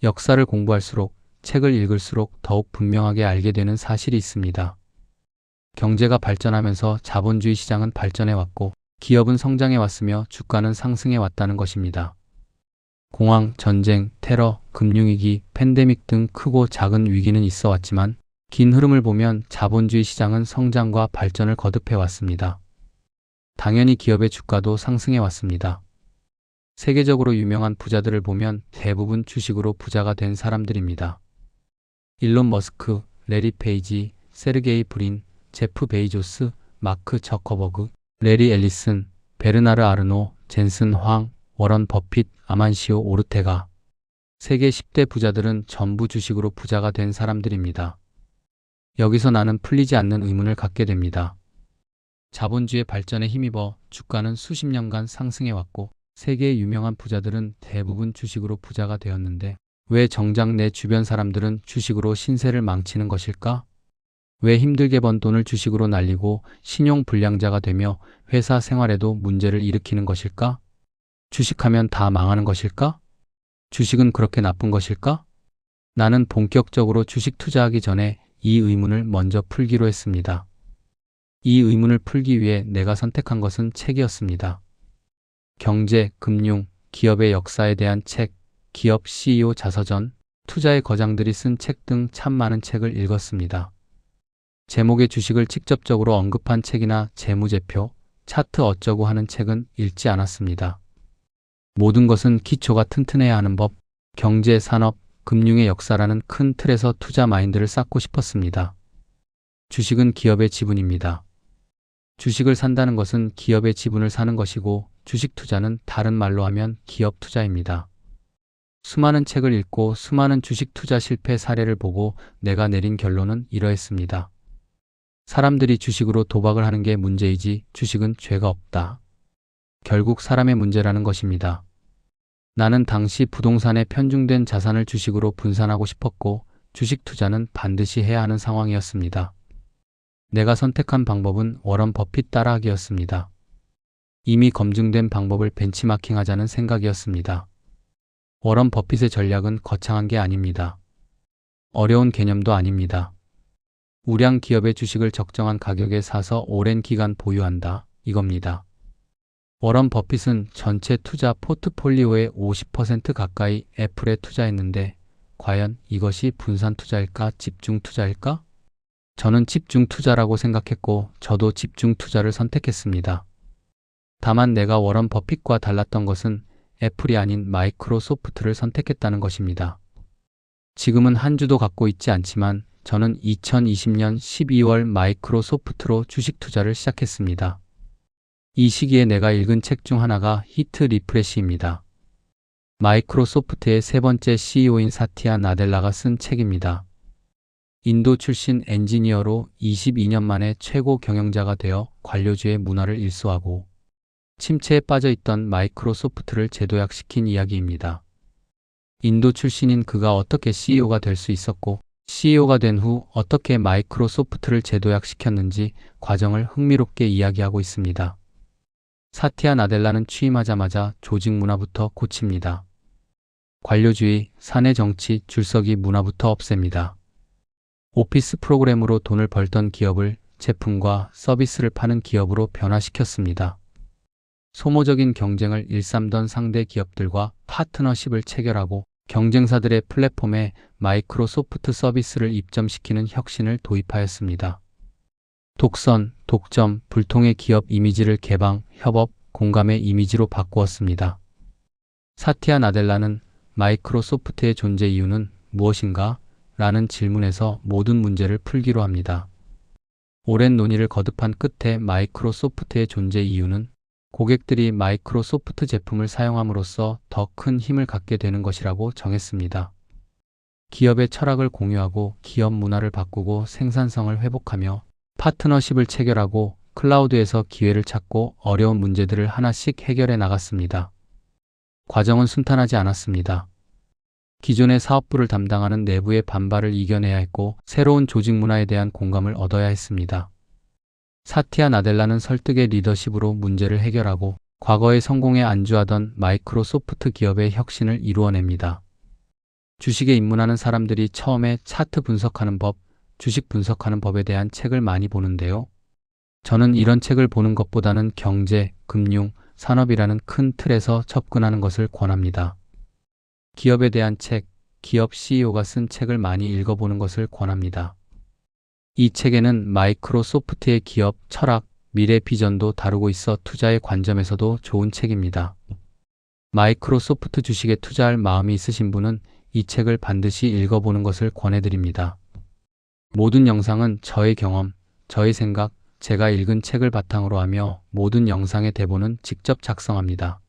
역사를 공부할수록, 책을 읽을수록 더욱 분명하게 알게 되는 사실이 있습니다. 경제가 발전하면서 자본주의 시장은 발전해 왔고, 기업은 성장해 왔으며 주가는 상승해 왔다는 것입니다. 공황, 전쟁, 테러, 금융위기, 팬데믹 등 크고 작은 위기는 있어 왔지만 긴 흐름을 보면 자본주의 시장은 성장과 발전을 거듭해 왔습니다. 당연히 기업의 주가도 상승해 왔습니다. 세계적으로 유명한 부자들을 보면 대부분 주식으로 부자가 된 사람들입니다. 일론 머스크, 레리 페이지, 세르게이 브린, 제프 베이조스, 마크 저커버그, 레리 앨리슨, 베르나르 아르노, 젠슨 황, 워런 버핏, 아만시오 오르테가. 세계 10대 부자들은 전부 주식으로 부자가 된 사람들입니다. 여기서 나는 풀리지 않는 의문을 갖게 됩니다. 자본주의 발전에 힘입어 주가는 수십 년간 상승해 왔고, 세계의 유명한 부자들은 대부분 주식으로 부자가 되었는데 왜 정작 내 주변 사람들은 주식으로 신세를 망치는 것일까? 왜 힘들게 번 돈을 주식으로 날리고 신용불량자가 되며 회사 생활에도 문제를 일으키는 것일까? 주식하면 다 망하는 것일까? 주식은 그렇게 나쁜 것일까? 나는 본격적으로 주식 투자하기 전에 이 의문을 먼저 풀기로 했습니다. 이 의문을 풀기 위해 내가 선택한 것은 책이었습니다. 경제, 금융, 기업의 역사에 대한 책, 기업 CEO 자서전, 투자의 거장들이 쓴 책 등 참 많은 책을 읽었습니다. 제목의 주식을 직접적으로 언급한 책이나 재무제표, 차트 어쩌고 하는 책은 읽지 않았습니다. 모든 것은 기초가 튼튼해야 하는 법, 경제, 산업, 금융의 역사라는 큰 틀에서 투자 마인드를 쌓고 싶었습니다. 주식은 기업의 지분입니다. 주식을 산다는 것은 기업의 지분을 사는 것이고, 주식 투자는 다른 말로 하면 기업 투자입니다. 수많은 책을 읽고 수많은 주식 투자 실패 사례를 보고 내가 내린 결론은 이러했습니다. 사람들이 주식으로 도박을 하는 게 문제이지 주식은 죄가 없다. 결국 사람의 문제라는 것입니다. 나는 당시 부동산에 편중된 자산을 주식으로 분산하고 싶었고, 주식 투자는 반드시 해야 하는 상황이었습니다. 내가 선택한 방법은 워런 버핏 따라하기였습니다. 이미 검증된 방법을 벤치마킹하자는 생각이었습니다. 워런 버핏의 전략은 거창한 게 아닙니다. 어려운 개념도 아닙니다. 우량 기업의 주식을 적정한 가격에 사서 오랜 기간 보유한다, 이겁니다. 워런 버핏은 전체 투자 포트폴리오의 50% 가까이 애플에 투자했는데 과연 이것이 분산 투자일까, 집중 투자일까? 저는 집중 투자라고 생각했고 저도 집중 투자를 선택했습니다. 다만 내가 워런 버핏과 달랐던 것은 애플이 아닌 마이크로소프트를 선택했다는 것입니다. 지금은 한 주도 갖고 있지 않지만 저는 2020년 12월 마이크로소프트로 주식 투자를 시작했습니다. 이 시기에 내가 읽은 책 중 하나가 히트 리프레시입니다. 마이크로소프트의 세 번째 CEO인 사티아 나델라가 쓴 책입니다. 인도 출신 엔지니어로 22년 만에 최고 경영자가 되어 관료주의 문화를 일소하고 침체에 빠져있던 마이크로소프트를 재도약시킨 이야기입니다. 인도 출신인 그가 어떻게 CEO가 될 수 있었고 CEO가 된 후 어떻게 마이크로소프트를 재도약시켰는지 과정을 흥미롭게 이야기하고 있습니다. 사티아 나델라는 취임하자마자 조직 문화부터 고칩니다. 관료주의, 사내 정치, 줄서기 문화부터 없앱니다. 오피스 프로그램으로 돈을 벌던 기업을 제품과 서비스를 파는 기업으로 변화시켰습니다. 소모적인 경쟁을 일삼던 상대 기업들과 파트너십을 체결하고 경쟁사들의 플랫폼에 마이크로소프트 서비스를 입점시키는 혁신을 도입하였습니다. 독선, 독점, 불통의 기업 이미지를 개방, 협업, 공감의 이미지로 바꾸었습니다. 사티아 나델라는 마이크로소프트의 존재 이유는 무엇인가? 라는 질문에서 모든 문제를 풀기로 합니다. 오랜 논의를 거듭한 끝에 마이크로소프트의 존재 이유는 고객들이 마이크로소프트 제품을 사용함으로써 더 큰 힘을 갖게 되는 것이라고 정했습니다. 기업의 철학을 공유하고 기업 문화를 바꾸고 생산성을 회복하며 파트너십을 체결하고 클라우드에서 기회를 찾고 어려운 문제들을 하나씩 해결해 나갔습니다. 과정은 순탄하지 않았습니다. 기존의 사업부를 담당하는 내부의 반발을 이겨내야 했고 새로운 조직 문화에 대한 공감을 얻어야 했습니다. 사티아 나델라는 설득의 리더십으로 문제를 해결하고 과거의 성공에 안주하던 마이크로소프트 기업의 혁신을 이루어냅니다. 주식에 입문하는 사람들이 처음에 차트 분석하는 법, 주식 분석하는 법에 대한 책을 많이 보는데요. 저는 이런 책을 보는 것보다는 경제, 금융, 산업이라는 큰 틀에서 접근하는 것을 권합니다. 기업에 대한 책, 기업 CEO가 쓴 책을 많이 읽어보는 것을 권합니다. 이 책에는 마이크로소프트의 기업 철학, 미래 비전도 다루고 있어 투자의 관점에서도 좋은 책입니다. 마이크로소프트 주식에 투자할 마음이 있으신 분은 이 책을 반드시 읽어보는 것을 권해드립니다. 모든 영상은 저의 경험, 저의 생각, 제가 읽은 책을 바탕으로 하며 모든 영상의 대본은 직접 작성합니다.